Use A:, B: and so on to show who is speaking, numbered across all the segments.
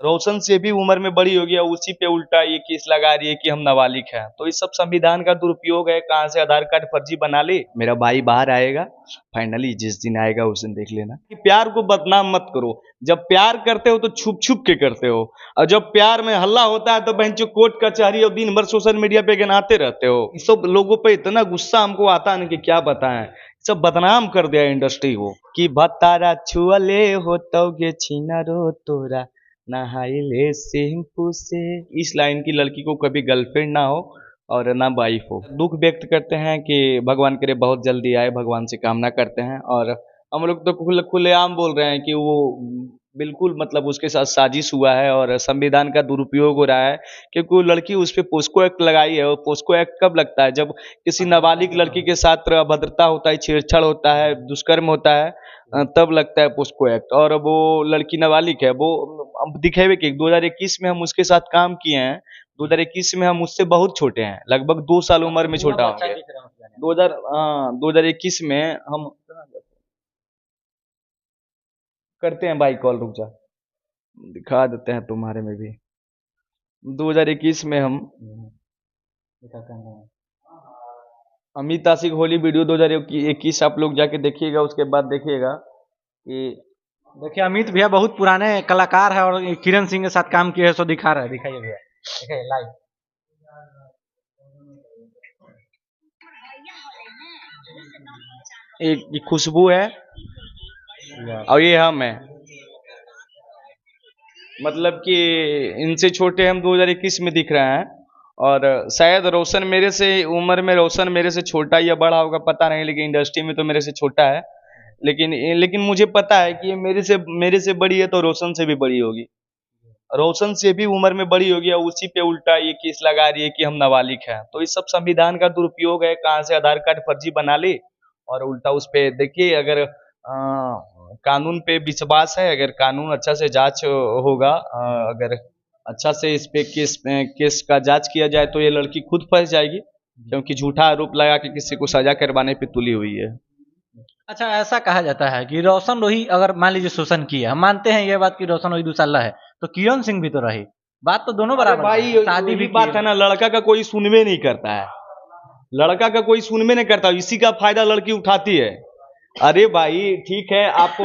A: रोशन से भी उम्र में बड़ी हो गई और उसी पे उल्टा ये केस लगा रही है कि हम नाबालिग हैं। तो ये सब संविधान का दुरुपयोग है। कहाँ से आधार कार्ड फर्जी बना ले। मेरा भाई बाहर आएगा, फाइनली जिस दिन आएगा उस दिन देख लेना। कि प्यार को बदनाम मत करो। जब प्यार करते हो तो छुप छुप के करते हो, और जब प्यार में हल्ला होता है तो बहनचो कोर्ट कचहरी और दिन भर सोशल मीडिया पे गिनाते रहते हो। इस सब लोगों पे इतना गुस्सा हमको आता है ना कि क्या बताएं। सब बदनाम कर दिया इंडस्ट्री को कि भतारा छुअले हो तोगे छिनरो तोरा नहाइले शैम्पू से। इस लाइन की लड़की को कभी गर्लफ्रेंड ना हो और ना वाइफ हो। दुख व्यक्त करते हैं कि भगवान करे बहुत जल्दी आए, भगवान से कामना करते हैं। और हम लोग तो खुलेआम बोल रहे हैं कि वो बिल्कुल मतलब उसके साथ साजिश हुआ है और संविधान का दुरुपयोग हो रहा है, क्योंकि वो लड़की उस पर पोस्को एक्ट लगाई है। और पोस्को एक्ट कब लगता है? जब किसी नाबालिग लड़की के साथ अभद्रता होता है, छेड़छाड़ होता है, दुष्कर्म होता है, तब लगता है पोस्को एक्ट। और वो लड़की नाबालिग है। वो अब दिखेवे कि 2021 में हम उसके साथ काम किए हैं। 2021 में हम उससे बहुत छोटे हैं, लगभग 2 साल उम्र में छोटा होंगे। 2021 में हम करते हैं भाई कॉल, रुक जा, दिखा देते हैं तुम्हारे में भी। 2021 में हम अमित आशिक होली वीडियो 2021 आप लोग जाके देखिएगा। उसके बाद देखिएगा कि
B: देखिए अमित भैया बहुत पुराने कलाकार है और किरण सिंह के साथ काम किए हैं, सो दिखा रहे हैं। दिखाइए भैया, दिखाइए लाइव।
A: एक खुशबू है और ये हम है। मतलब कि इनसे छोटे हम 2021 में दिख रहे हैं। और शायद रोशन मेरे से उम्र में, रोशन मेरे से छोटा या बड़ा होगा पता नहीं, लेकिन इंडस्ट्री में तो मेरे से छोटा है। लेकिन मुझे पता है कि ये मेरे से बड़ी है तो रोशन से भी बड़ी होगी। रोशन से भी उम्र में बड़ी होगी और उसी पे उल्टा ये केस लगा रही है कि हम नाबालिग हैं। तो ये सब संविधान का दुरुपयोग है। कहाँ से आधार कार्ड फर्जी बना ले और उल्टा उस पे देखिए। अगर कानून पे विश्वास है, अगर कानून अच्छा से जांच होगा, अगर अच्छा से इस पे केस का जांच किया जाए तो ये लड़की खुद फंस जाएगी, क्योंकि झूठा आरोप लगा के किसी को सजा करवाने पे तुली हुई है।
B: अच्छा, ऐसा कहा जाता है कि रोशन रोही अगर मान लीजिए शोषण किया, हम मानते हैं ये बात कि रोशन रोही दूसरा है, तो किरण सिंह भी तो रही। बात तो दोनों
A: अरे
B: बराबर
A: भाई
B: है, शादी
A: यही
B: भी
A: बात है
B: किए।
A: ना, लड़का का कोई सुनवे नहीं करता है। लड़का का कोई सुनवे नहीं करता, इसी का फायदा लड़की उठाती है। अरे भाई ठीक है, आप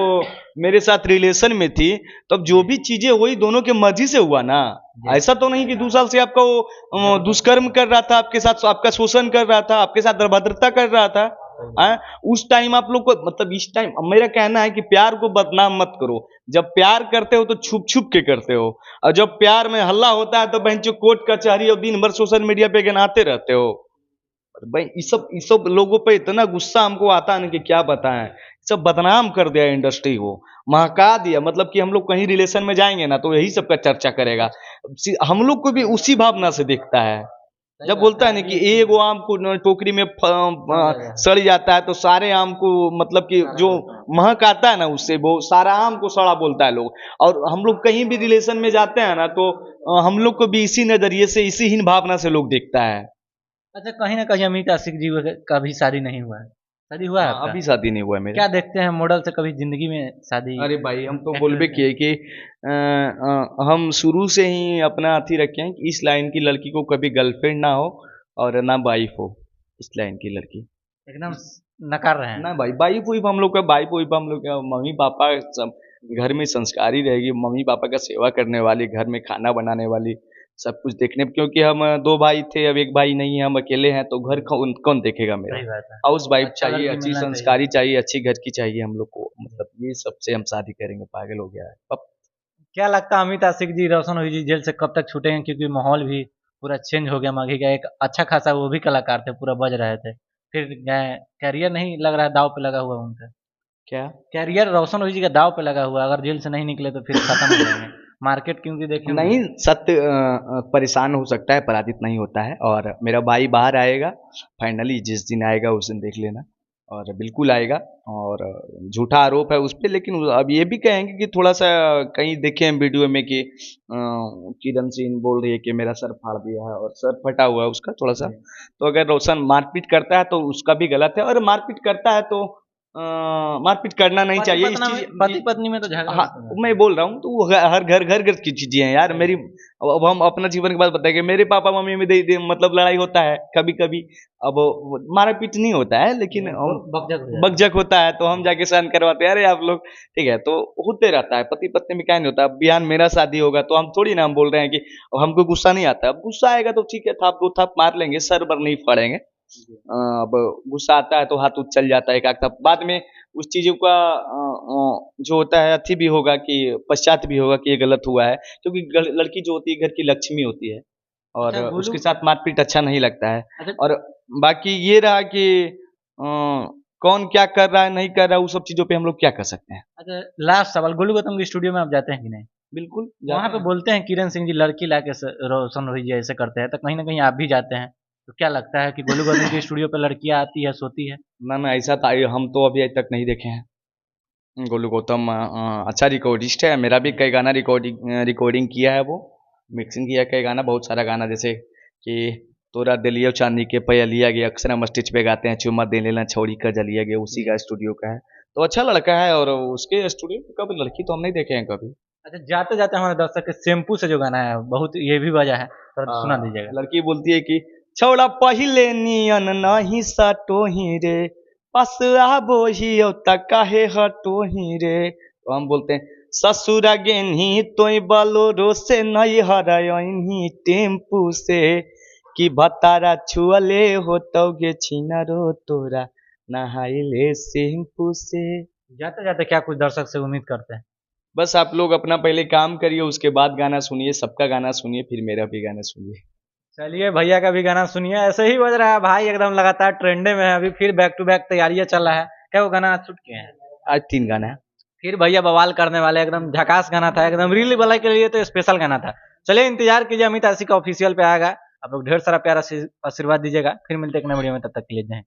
A: मेरे साथ रिलेशन में थी, तब जो भी चीजें हुई दोनों के मर्जी से हुआ ना। ऐसा तो नहीं कि 2 साल से आपका वो दुष्कर्म कर रहा था, आपके साथ आपका शोषण कर रहा था, आपके साथ अभद्रता कर रहा था। उस टाइम आप लोग को मतलब इस टाइम मेरा कहना है कि प्यार को बदनाम मत करो। जब प्यार करते हो तो छुप छुप के करते हो, और जब प्यार में हल्ला होता है तो बहनचो कोर्ट कचहरी और दिन भर सोशल मीडिया पे गिनाते रहते हो। भाई इस सब लोगों पे इतना गुस्सा हमको आता है ना कि क्या बताएं। सब बदनाम कर दिया इंडस्ट्री को, महका दिया। मतलब कि हम लोग कहीं रिलेशन में जाएंगे ना तो यही सब का चर्चा करेगा। हम लोग को भी उसी भावना से देखता है। जब बोलता है ना कि एक वो आम को टोकरी में सड़ जाता है तो सारे आम को, मतलब कि जो महक आता है ना उससे वो सारा आम को सड़ा बोलता है लोग। और हम लोग कहीं भी रिलेशन में जाते हैं ना तो हम लोग को भी इसी नजरिए से, इसी हीन भावना से लोग देखता है।
B: अच्छा, कहीं ना कहीं अमित आशिक जी का भी शादी नहीं हुआ है। शादी हुआ है
A: हाँ,
B: आपका?
A: अभी शादी नहीं हुआ है मेरा।
B: क्या देखते हैं मॉडल से, कभी जिंदगी में शादी?
A: अरे भाई हम तो बोलबे
B: एक्ट्रेस है।
A: किए कि हम शुरू से ही अपना अथी रखे हैं कि इस लाइन की लड़की को कभी गर्लफ्रेंड ना हो और ना वाइफ हो। इस लाइन की लड़की
B: एकदम नकार रहे हैं।
A: ना भाई, वाइफ हुई हम लोग का, वाइफ हुई हम लोग का मम्मी पापा सब घर में संस्कारी रहेगी, मम्मी पापा का सेवा करने वाली, घर में खाना बनाने वाली, सब कुछ देखने। क्योंकि हम 2 भाई थे, अब एक भाई नहीं है, हम अकेले हैं, तो घर कौन कौन देखेगा मेरा।
B: सही बात है।
A: हाउस वाइफ
B: अच्छा
A: चाहिए,
B: लड़की
A: अच्छी
B: मिलना चाहिए।
A: संस्कारी चाहिए, अच्छी घर की चाहिए हम लोग को। मतलब ये सबसे हम शादी करेंगे, पागल हो गया है अब।
B: क्या लगता है अमित आशिक जी, रोशन रोही जी जेल से कब तक छूटेंगे? क्योंकि माहौल भी पूरा चेंज हो गया। माघी का एक अच्छा खासा वो भी कलाकार थे, पूरा बज रहे थे, फिर गए। कैरियर नहीं लग रहा है दाव पे लगा हुआ उनका।
A: क्या?
B: कैरियर रोशन रोही जी का दाव पे लगा हुआ है, अगर जेल से नहीं निकले तो फिर खत्म हो जाएंगे। मार्केट क्योंकि देखे
A: नहीं, सत्य परेशान हो सकता है, पराजित नहीं होता है। और मेरा भाई बाहर आएगा, फाइनली जिस दिन आएगा उस दिन देख लेना। और बिल्कुल आएगा। और झूठा आरोप है उस पर, लेकिन अब ये भी कहेंगे कि थोड़ा सा कहीं देखे हैं वीडियो में कि किरण सिंह बोल रही है कि मेरा सर फाड़ दिया है, और सर फटा हुआ है उसका थोड़ा सा। तो अगर रोशन मारपीट करता है तो उसका भी गलत है, और मारपीट करता है तो मारपीट करना नहीं चाहिए इस चीज।
B: पति पत्नी में तो झगड़ा
A: हाँ
B: होता है।
A: मैं बोल रहा हूँ तो वो हर घर घर घर की चीजें हैं यार। मेरी अब हम अपना जीवन की बात बताएंगे, मेरे पापा मम्मी में मतलब लड़ाई होता है कभी कभी। अब मारपीट नहीं होता है लेकिन
B: बकझक हो जाता है।
A: बकझक होता है तो हम जाके सहन करवाते हैं, अरे आप लोग ठीक है। तो होते रहता है पति पत्नी में, क्या नहीं होता। अब बयान मेरा शादी होगा तो हम थोड़ी ना हम बोल रहे हैं कि अब हमको गुस्सा नहीं आता। अब गुस्सा आएगा तो ठीक है, थाप दो थाप मार लेंगे, सर पर नहीं फाड़ेंगे। अब गुस्सा आता है तो हाथ उठ चल जाता है एक आध, बाद में उस चीज़ों का जो होता है अथी भी होगा कि पश्चात भी होगा कि ये गलत हुआ है, क्योंकि लड़की जो होती है घर की लक्ष्मी होती है और
B: अच्छा
A: उसके
B: गोलू।
A: साथ मारपीट अच्छा नहीं लगता है।
B: अच्छा
A: और बाकी ये रहा कि कौन क्या कर रहा है नहीं कर रहा है, वो सब चीज़ों पे हम लोग क्या कर सकते हैं।
B: अच्छा लास्ट सवाल, गोलू गौतम के स्टूडियो में आप जाते हैं कि नहीं?
A: बिल्कुल
B: वहाँ
A: जाते
B: पे
A: हैं।
B: बोलते हैं किरण सिंह जी लड़की लाके रोशन रोही जी ऐसे करते हैं, तो कहीं ना कहीं आप भी जाते हैं, तो क्या लगता है कि गोलू गौतम के स्टूडियो पे लड़कियां आती है सोती है?
A: ना ऐसा था, हम तो अभी आज तक नहीं देखे हैं। गोलू गौतम अच्छा रिकॉर्डिस्ट है, मेरा भी कई गाना रिकॉर्डिंग किया है, वो मिक्सिंग किया है कई गाना, बहुत सारा गाना, जैसे कि तोरा दिलियो चांदी के पयलिया गया, अक्सर हम स्टेज पे गाते हैं, चुम्मा दे लेना छोड़ी का जलिया गया, उसी का स्टूडियो का है। तो अच्छा लड़का है और उसके स्टूडियो पे कभी लड़की तो हम नहीं देखे हैं कभी।
B: अच्छा जाते जाते हमारे दर्शक के शैम्पू से जो गाना है बहुत ये भी वजह है, थोड़ा सुना दीजिएगा।
A: लड़की बोलती है कि छौड़ा पहिले नियन नहीं सटोही रे, पास आबोही तक काहे हटोही रे। तो हम बोलते हैं ससुरा गेनी तोय बलोरो से नहीं हरायनी टेम्पू से, कि भतारा छुअले हो तौगे छिनरो तोरा नहाइले शैम्पू से।
B: जाते जाते क्या कुछ दर्शक से उम्मीद करते हैं?
A: बस आप लोग अपना पहले काम करिए, उसके बाद गाना सुनिए, सबका गाना सुनिए, फिर मेरा भी गाना सुनिए।
B: चलिए भैया का भी गाना सुनिए, ऐसे ही बज रहा है भाई, एकदम लगातार ट्रेंडे में है अभी, फिर बैक टू बैक तैयारियां चल रहा है। क्या वो गाना आज शूट किए हैं?
A: आज 3 गाना है।
B: फिर भैया बवाल करने वाले, एकदम झकास गाना था, एकदम रील वाला के लिए तो स्पेशल गाना था। चलिए इंतजार कीजिए, अमित आशी का ऑफिशियल पे आएगा। आप लोग ढेर सारा प्यार आशीर्वाद दीजिएगा, फिर मिलते हैं एक नए वीडियो में, तब तक के लिए जय हिंद।